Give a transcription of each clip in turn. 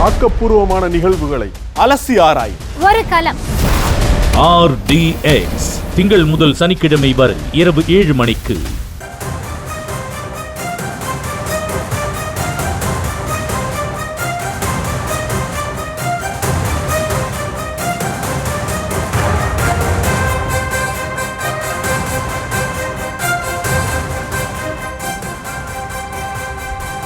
ஆக்கப்பூர்வமான நிகழ்வுகளை அலசி ஆராய் ஒரு களம். RDX திங்கள் முதல் சனிக்கிழமை வரை இரவு 7 மணிக்கு.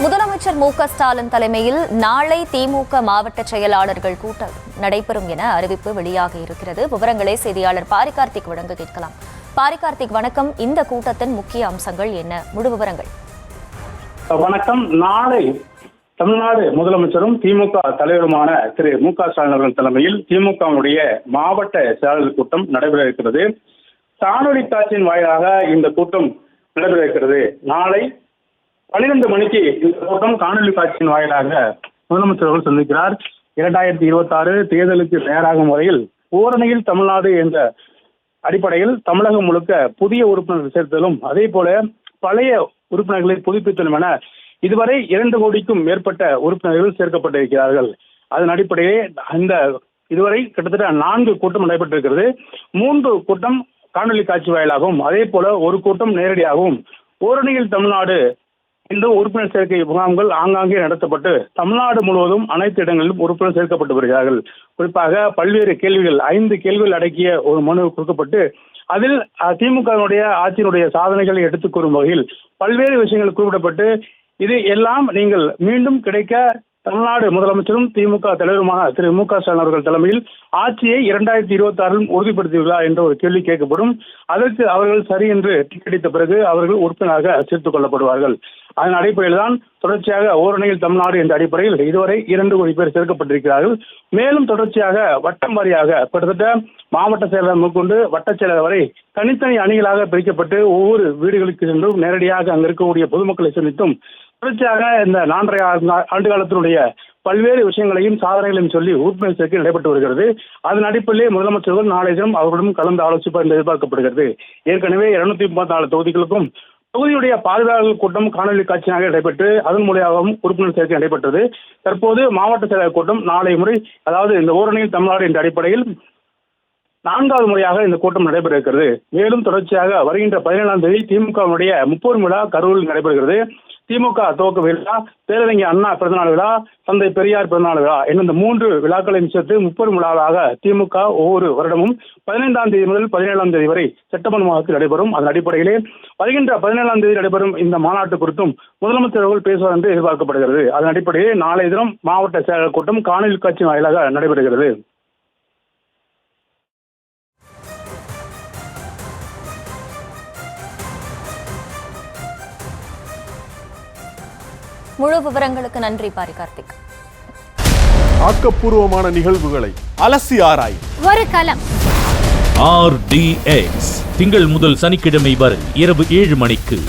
முதலமைச்சர் மு.க. ஸ்டாலின் தலைமையில் நாளை திமுக மாவட்ட செயலாளர்கள் கூட்டம் நடைபெறும் என அறிவிப்பு வெளியாக இருக்கிறது. விவரங்களை செய்தியாளர் பாரிகார்த்திக் வழங்க கேட்கலாம். பாரிகார்த்திக், வணக்கம். இந்த கூட்டத்தின் முக்கிய அம்சங்கள் என்ன? முழு விவரங்கள். வணக்கம். நாளை தமிழ்நாடு முதலமைச்சரும் திமுக தலைவருமான திரு மு.க. ஸ்டாலின் அவர்கள் தலைமையில் திமுகவுடைய மாவட்ட செயலாளர் கூட்டம் நடைபெற இருக்கிறது. காணொலி காட்சியின் வாயிலாக இந்த கூட்டம் நடைபெற இருக்கிறது. நாளை 12 மணிக்கு இந்த கூட்டம் காணொலி காட்சியின் வாயிலாக முதலமைச்சர் அவர்கள் சந்திக்கிறார். 2026 தேர்தலுக்கு தயாராகும் முறையில் ஓரணியில் தமிழ்நாடு என்ற அடிப்படையில் தமிழகம் முழுக்க புதிய உறுப்பினர்கள் சேர்த்தலும் அதே போல பழைய உறுப்பினர்களை புதுப்பித்தலும் என இதுவரை 2 கோடிக்கும் மேற்பட்ட உறுப்பினர்கள் சேர்க்கப்பட்டிருக்கிறார்கள். அதன் அடிப்படையே இதுவரை கிட்டத்தட்ட 4 கூட்டம் நடைபெற்றிருக்கிறது. 3 கூட்டம் காணொலி காட்சி வாயிலாகவும் அதே போல ஒரு கூட்டம் நேரடியாகவும் ஓரணியில் தமிழ்நாடு இன்று உறுப்பினர் சேர்க்கை முகாம்கள் ஆங்காங்கே நடத்தப்பட்டு தமிழ்நாடு முழுவதும் அனைத்து இடங்களிலும் உறுப்பினர் சேர்க்கப்பட்டு வருகிறார்கள். குறிப்பாக பல்வேறு கேள்விகள் 5 கேள்விகள் அடக்கிய ஒரு மனு கொடுக்கப்பட்டு அதில் திமுகவினுடைய ஆட்சியினுடைய சாதனைகளை எடுத்துக் கூறும் வகையில் பல்வேறு விஷயங்கள் குறிப்பிடப்பட்டு இது எல்லாம் நீங்கள் மீண்டும் கிடைக்க தமிழ்நாடு முதலமைச்சரும் திமுக தலைவருமான திரு மு.க. ஸ்டாலின் அவர்கள் தலைமையில் ஆட்சியை 2026 உறுதிப்படுத்துவீர்களா என்ற ஒரு கேள்வி கேட்கப்படும். அதற்கு அவர்கள் சரி என்று டிக்கெட் பிறகு அவர்கள் உறுப்பினராக சேர்த்துக் கொள்ளப்படுவார்கள். அதன் அடிப்படையில் தான் தொடர்ச்சியாக ஓரணியில் தமிழ்நாடு என்ற அடிப்படையில் இதுவரை 2 கோடி பேர் சேர்க்கப்பட்டிருக்கிறார்கள். மேலும் தொடர்ச்சியாக வட்டம் வாரியாக கிட்டத்தட்ட மாவட்ட செயலர் முதற்கொண்டு வட்ட செயலர் வரை தனித்தனி அணிகளாக பிரிக்கப்பட்டு ஒவ்வொரு வீடுகளுக்கு சென்றும் நேரடியாக அங்கு இருக்கக்கூடிய பொதுமக்களை சந்தித்தும் தொடர்ச்சியாக இந்த 4.5 ஆண்டு காலத்தினுடைய பல்வேறு விஷயங்களையும் சாதனைகளையும் சொல்லி உறுப்பினர் சேர்க்கை நடைபெற்று வருகிறது. அதன் அடிப்படையிலே முதலமைச்சர்கள் நாளை தினம் அவர்களுடன் கலந்து ஆலோசிப்பார் என்று எதிர்பார்க்கப்படுகிறது. ஏற்கனவே 234 தொகுதிகளுக்கும் தொகுதியுடைய பார்வையாளர்கள் கூட்டம் காணொலி காட்சியாக நடைபெற்று அதன் மூலியாகவும் உறுப்பினர் சேர்க்கை நடைபெற்றது. தற்போது மாவட்ட செயலர் கூட்டம் நாளை முறை, அதாவது இந்த ஓரணியில் தமிழ்நாடு என்ற அடிப்படையில் 4வது முறையாக இந்த கூட்டம் நடைபெற இருக்கிறது. மேலும் தொடர்ச்சியாக வருகின்ற 17ஆம் தேதி திமுகவுடைய 30 விழா கரூரில் நடைபெறுகிறது. திமுக துவக்க விழா, பேரறிஞர் அண்ணா பிறந்தநாள் விழா, தந்தை பெரியார் பிறந்தநாள் விழா என இந்த 3 விழாக்களையும் சேர்த்து 30 விழாவாக திமுக ஒவ்வொரு வருடமும் 15ஆம் தேதி முதல் 17ஆம் தேதி வரை செப்டம்பர் மாதத்தில் நடைபெறும். அதன் அடிப்படையிலே வருகின்ற 17ஆம் தேதி நடைபெறும் இந்த மாநாட்டு குறித்தும் முதலமைச்சர் அவர்கள் பேசுவார் என்று எதிர்பார்க்கப்படுகிறது. அதன் அடிப்படையிலே நாளைய தினம் மாவட்ட செயலாளர் கூட்டம் காணொலி காட்சி வாயிலாக நடைபெறுகிறது. முழு விவரங்களுக்கு நன்றி பாரிகார்த்திக். ஆக்கப்பூர்வமான நிகழ்வுகளை அலசி ஆராய் ஒரு களம். RDX திங்கள் முதல் சனிக்கிழமை வரை இரவு 7 மணிக்கு.